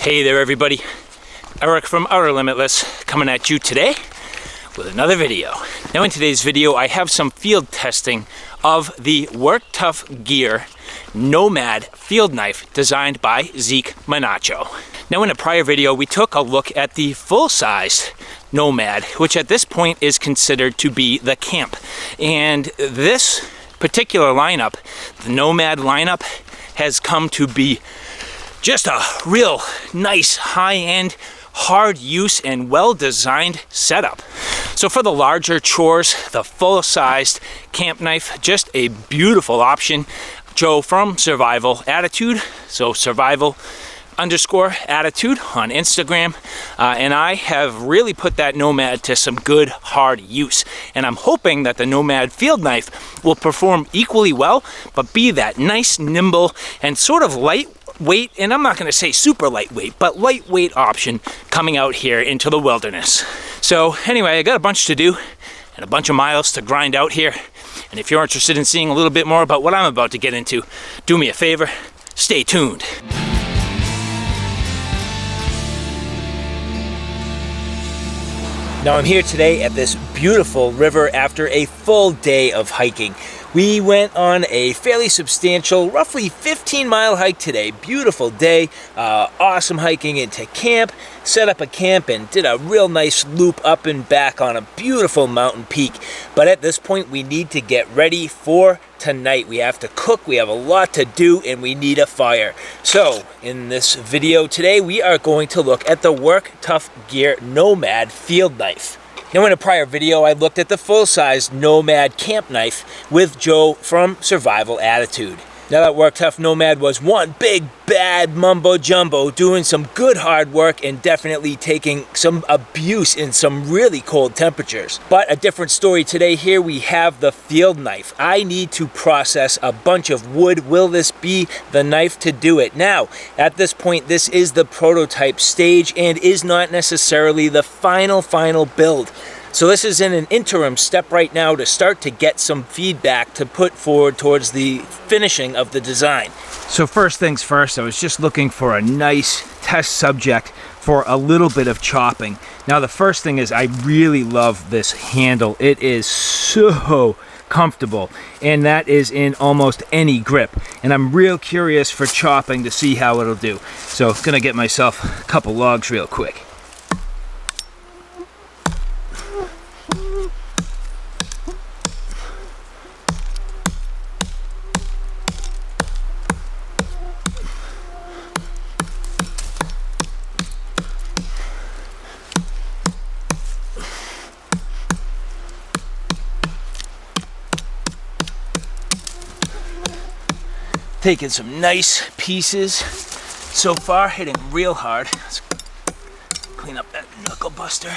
Hey there everybody, Eric from Outer Limitless coming at you today with another video. Now in today's video I have some field testing of the Work Tuff Gear Nomad field knife designed by Zeke. Now in a prior video we took a look at the full-sized Nomad, which at this point is considered to be the camp. And this particular lineup, the Nomad lineup, has come to be just a real nice high-end, hard use and well-designed setup. So for the larger chores, the full-sized camp knife, just a beautiful option. Joe from Survival Attitude, so survival_attitude on Instagram, and I have really put that Nomad to some good hard use, and I'm hoping that the Nomad field knife will perform equally well, but be that nice, nimble, and sort of lightweight, and I'm not going to say super lightweight, but lightweight option coming out here into the wilderness. So anyway, I got a bunch to do and a bunch of miles to grind out here, and if you're interested in seeing a little bit more about what I'm about to get into, do me a favor, stay tuned. Now I'm here today at this beautiful river after a full day of hiking. We went on a fairly substantial, roughly 15-mile hike today. Beautiful day, awesome hiking into camp, set up a camp and did a real nice loop up and back on a beautiful mountain peak. But at this point we need to get ready for tonight. We have to cook, we have a lot to do, and we need a fire. So in this video today we are going to look at the Work Tuff Gear Nomad field knife. Now in a prior video I looked at the full-size Nomad camp knife with Joe from Survival Attitude. Now that Work Tuff Nomad was one big bad mumbo jumbo, doing some good hard work and definitely taking some abuse in some really cold temperatures. But a different story today. Here we have the field knife. I need to process a bunch of wood. Will this be the knife to do it? Now at this point this is the prototype stage and is not necessarily the final build. So this is in an interim step right now to start to get some feedback to put forward towards the finishing of the design. So first things first, I was just looking for a nice test subject for a little bit of chopping. Now the first thing is I really love this handle. It is so comfortable, and that is in almost any grip. And I'm real curious for chopping to see how it'll do. So I'm gonna get myself a couple logs real quick. Taking some nice pieces so far, hitting real hard. Let's clean up that knuckle buster.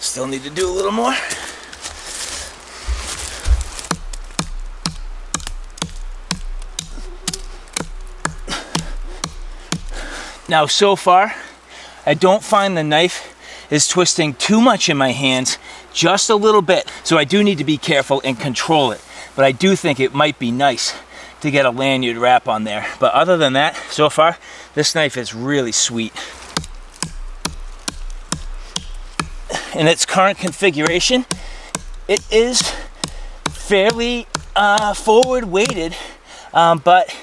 Still need to do a little more. Now so far, I don't find the knife is twisting too much in my hands, just a little bit. So I do need to be careful and control it. But I do think it might be nice to get a lanyard wrap on there. But other than that, so far, this knife is really sweet. In its current configuration, it is fairly forward weighted, but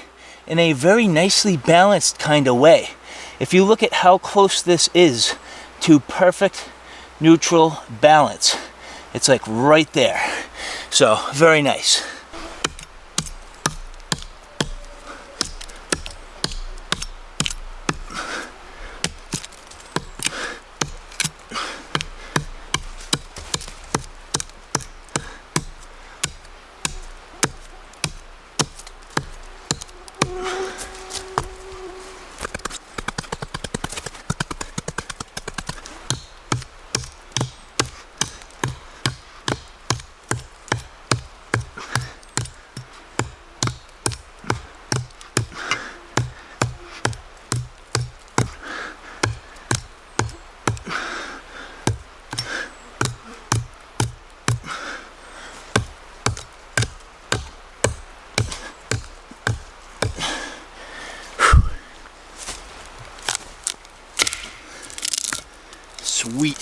in a very nicely balanced kind of way. If you look at how close this is to perfect neutral balance, it's like right there. So very nice. Sweet.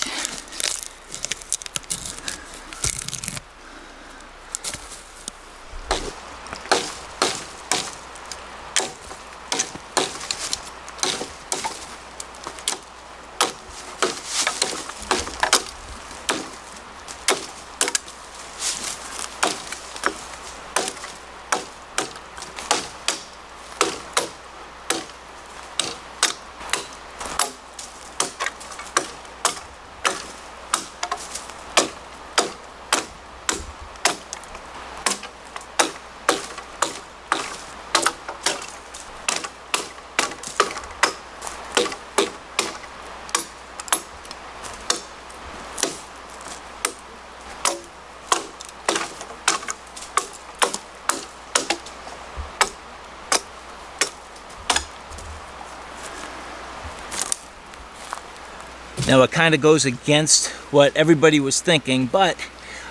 Now it kind of goes against what everybody was thinking, but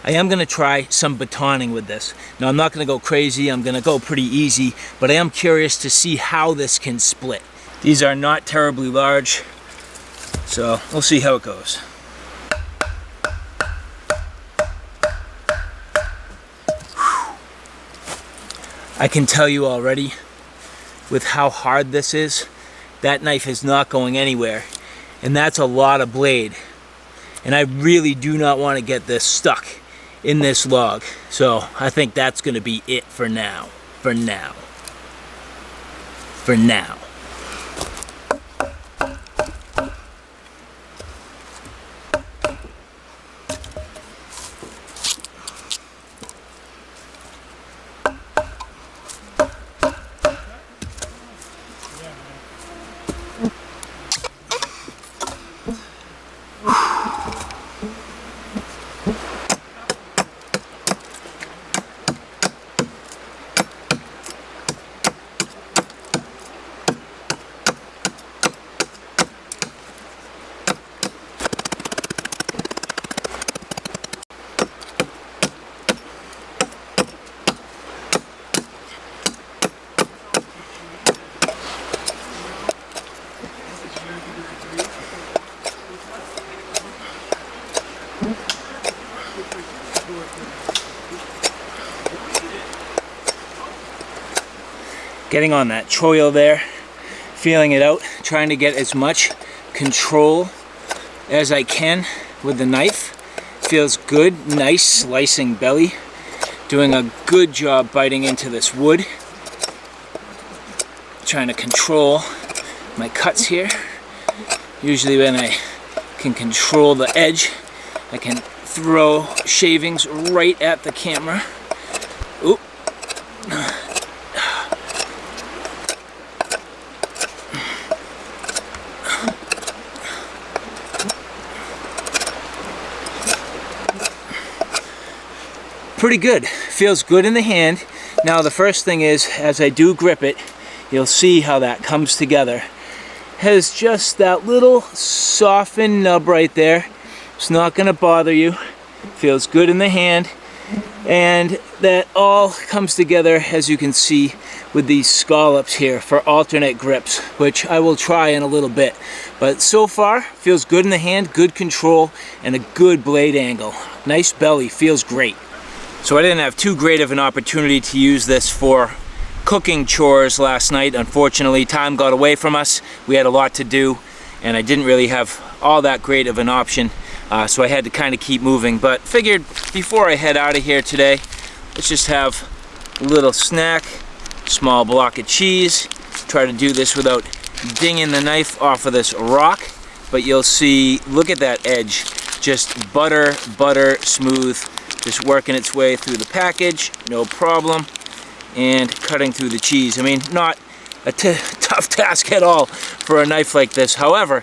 I am going to try some batoning with this. Now I'm not going to go crazy, I'm going to go pretty easy, but I am curious to see how this can split. These are not terribly large, so we'll see how it goes. I can tell you already, with how hard this is, that knife is not going anywhere. And that's a lot of blade. And I really do not want to get this stuck in this log. So I think that's going to be it for now. For now. For now. Getting on that choil there, feeling it out, trying to get as much control as I can with the knife. Feels good, nice slicing belly. Doing a good job biting into this wood. Trying to control my cuts here. Usually when I can control the edge, I can throw shavings right at the camera. Oop. Pretty good. Feels good in the hand. Now the first thing is, as I do grip it, you'll see how that comes together. Has just that little softened nub right there. It's not going to bother you. Feels good in the hand. And that all comes together, as you can see, with these scallops here for alternate grips, which I will try in a little bit. But so far, feels good in the hand, good control, and a good blade angle. Nice belly, feels great. So I didn't have too great of an opportunity to use this for cooking chores last night. Unfortunately, time got away from us. We had a lot to do, and I didn't really have all that great of an option. So I had to kind of keep moving. But figured before I head out of here today, let's just have a little snack, small block of cheese. Try to do this without dinging the knife off of this rock. But you'll see, look at that edge. Just butter smooth. Just working its way through the package, no problem, and cutting through the cheese. I mean, not a tough task at all for a knife like this. However,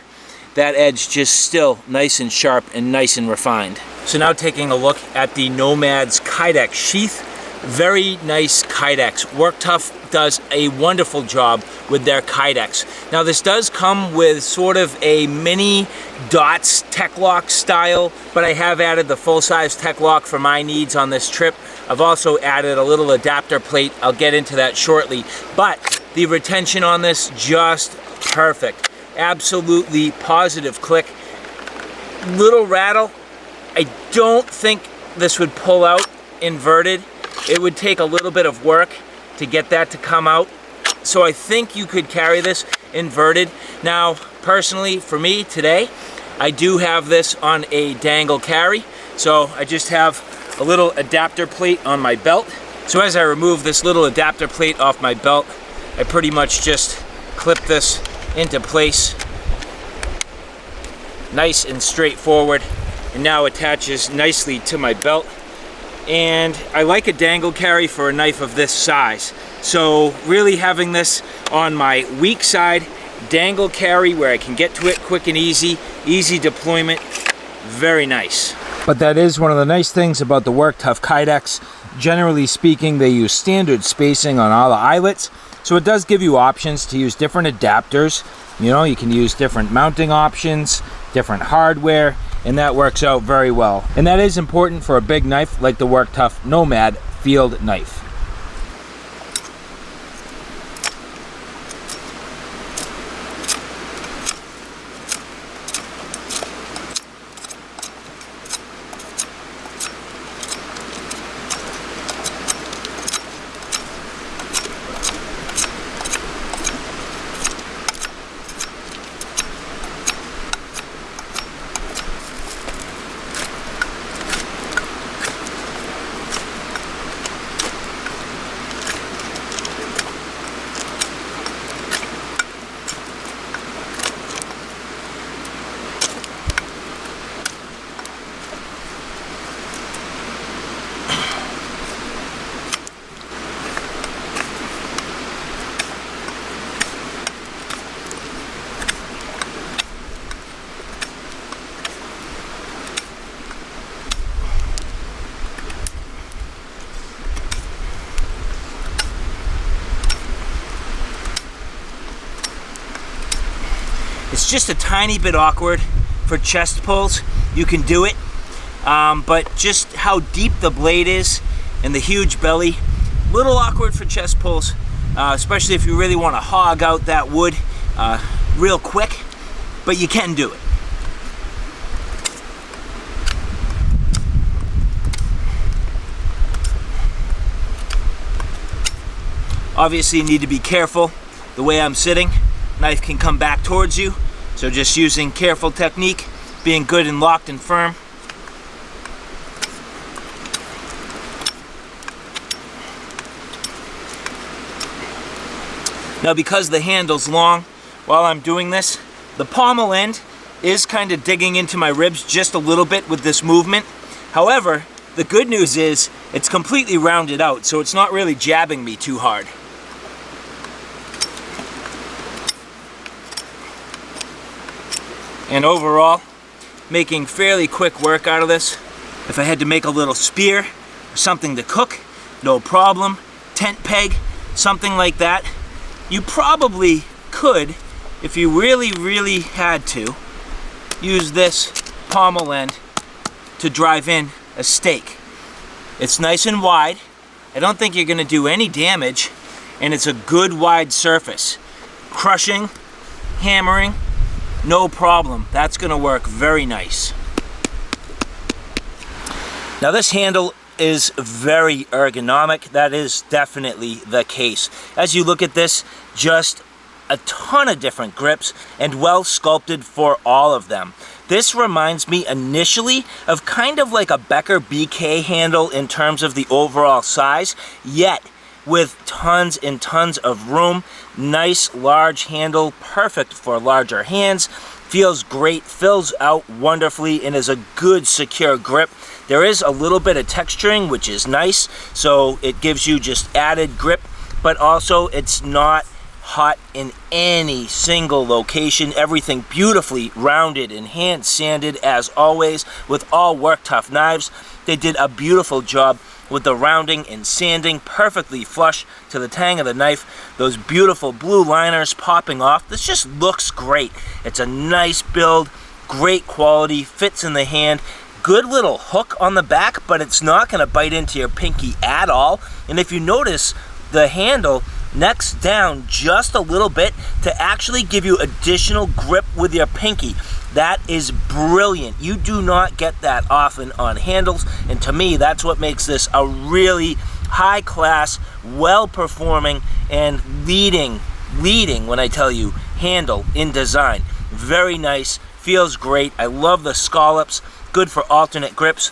that edge just still nice and sharp and nice and refined. So now taking a look at the Nomad's Kydex sheath. Very nice Kydex. Work Tuff does a wonderful job with their Kydex. Now this does come with sort of a mini dots tech lock style, but I have added the full-size tech lock for my needs on this trip. I've also added a little adapter plate. I'll get into that shortly. But the retention on this, just perfect. Absolutely positive click. Little rattle. I don't think this would pull out inverted. It would take a little bit of work to get that to come out. So I think you could carry this inverted. Now, personally, for me today, I do have this on a dangle carry. So I just have a little adapter plate on my belt. So as I remove this little adapter plate off my belt, I pretty much just clip this into place. Nice and straightforward, and now attaches nicely to my belt. And I like a dangle carry for a knife of this size. So really having this on my weak side, dangle carry where I can get to it quick and easy deployment, very nice. But that is one of the nice things about the Work Tuff Kydex. Generally speaking, they use standard spacing on all the eyelets, so it does give you options to use different adapters. You know, you can use different mounting options, different hardware, and that works out very well. And that is important for a big knife like the Work Tuff Nomad Field Knife. It's just a tiny bit awkward for chest pulls. You can do it, but just how deep the blade is and the huge belly, little awkward for chest pulls, especially if you really want to hog out that wood real quick, but you can do it. Obviously, you need to be careful. The way I'm sitting, knife can come back towards you. So just using careful technique, being good and locked and firm. Now because the handle's long, while I'm doing this, the pommel end is kind of digging into my ribs just a little bit with this movement. However, the good news is it's completely rounded out, so it's not really jabbing me too hard. And overall, making fairly quick work out of this. If I had to make a little spear or something to cook, no problem. Tent peg, something like that. You probably could, if you really had to, use this pommel end to drive in a stake. It's nice and wide. I don't think you're going to do any damage, and it's a good wide surface. Crushing, hammering, no problem. That's going to work very nice. Now this handle is very ergonomic. That is definitely the case. As you look at this, just a ton of different grips and well sculpted for all of them. This reminds me initially of kind of like a Becker BK handle in terms of the overall size, yet with tons and tons of room. Nice large handle, perfect for larger hands. Feels great, fills out wonderfully, and is a good secure grip. There is a little bit of texturing, which is nice, so it gives you just added grip, but also it's not hot in any single location. Everything beautifully rounded and hand sanded as always with all Work Tuff knives. They did a beautiful job with the rounding and sanding, perfectly flush to the tang of the knife. Those beautiful blue liners popping off. This just looks great. It's a nice build, great quality, fits in the hand. Good little hook on the back, but it's not going to bite into your pinky at all. And if you notice, the handle necks down just a little bit to actually give you additional grip with your pinky. That is brilliant. You do not get that often on handles, and to me, that's what makes this a really high class, well performing, and leading when I tell you handle in design. Very nice, feels great. I love the scallops, good for alternate grips,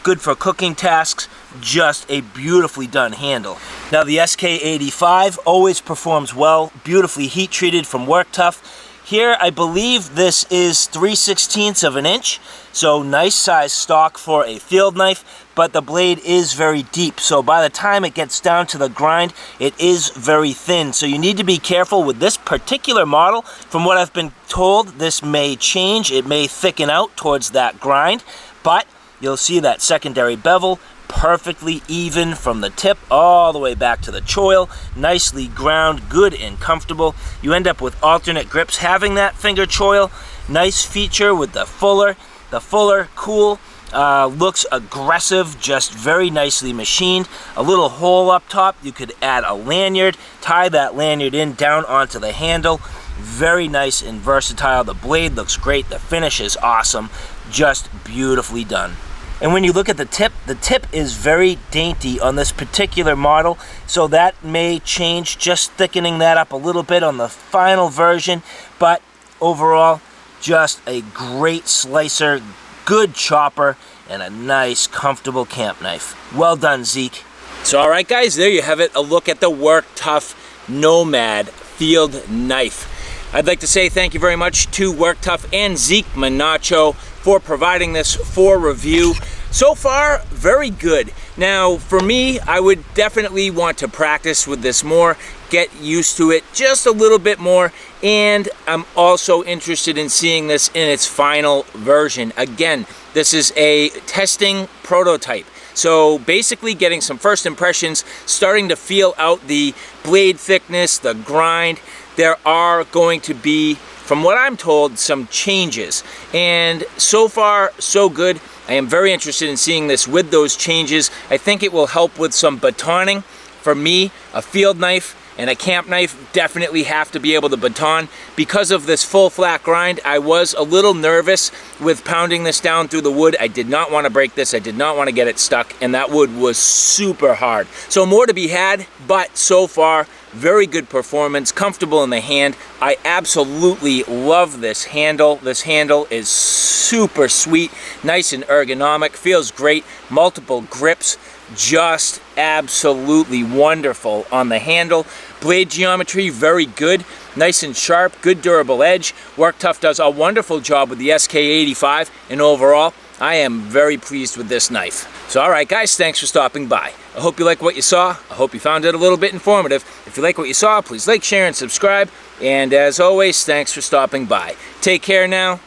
good for cooking tasks, just a beautifully done handle. Now the SK85 always performs well, beautifully heat treated from Work Tuff. Here I believe this is 3/16 of an inch, so nice size stock for a field knife, but the blade is very deep, so by the time it gets down to the grind, it is very thin. So you need to be careful with this particular model. From what I've been told, this may change, it may thicken out towards that grind, but you'll see that secondary bevel perfectly even from the tip all the way back to the choil, nicely ground, good and comfortable. You end up with alternate grips having that finger choil. Nice feature with the fuller. The fuller, cool, looks aggressive, just very nicely machined. A little hole up top, you could add a lanyard, tie that lanyard in down onto the handle. Very nice and versatile. The blade looks great, the finish is awesome, just beautifully done. And when you look at the tip is very dainty on this particular model, so that may change, just thickening that up a little bit on the final version, but overall, just a great slicer, good chopper, and a nice, comfortable camp knife. Well done, Zeke. So all right, guys, there you have it, a look at the Work Tuff Nomad Field Knife. I'd like to say thank you very much to Work Tuff and Zeke Manacho for providing this for review. So far, very good. Now, for me, I would definitely want to practice with this more, get used to it just a little bit more, and I'm also interested in seeing this in its final version. Again, this is a testing prototype. So basically getting some first impressions, starting to feel out the blade thickness, the grind. There are going to be, from what I'm told, some changes. And so far, so good. I am very interested in seeing this with those changes. I think it will help with some batoning. For me, a field knife and a camp knife definitely have to be able to baton. Because of this full flat grind, I was a little nervous with pounding this down through the wood. I did not want to break this. I did not want to get it stuck, and that wood was super hard. So more to be had, but so far, very good performance, comfortable in the hand. I absolutely love this handle. This handle is super sweet, nice and ergonomic, feels great, multiple grips, just absolutely wonderful on the handle. Blade geometry, very good, nice and sharp, good durable edge. Work Tuff does a wonderful job with the SK85, and overall, I am very pleased with this knife. So all right, guys, thanks for stopping by. I hope you like what you saw. I hope you found it a little bit informative. If you like what you saw, please like, share, and subscribe. And as always, thanks for stopping by. Take care now.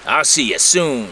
I'll see you soon.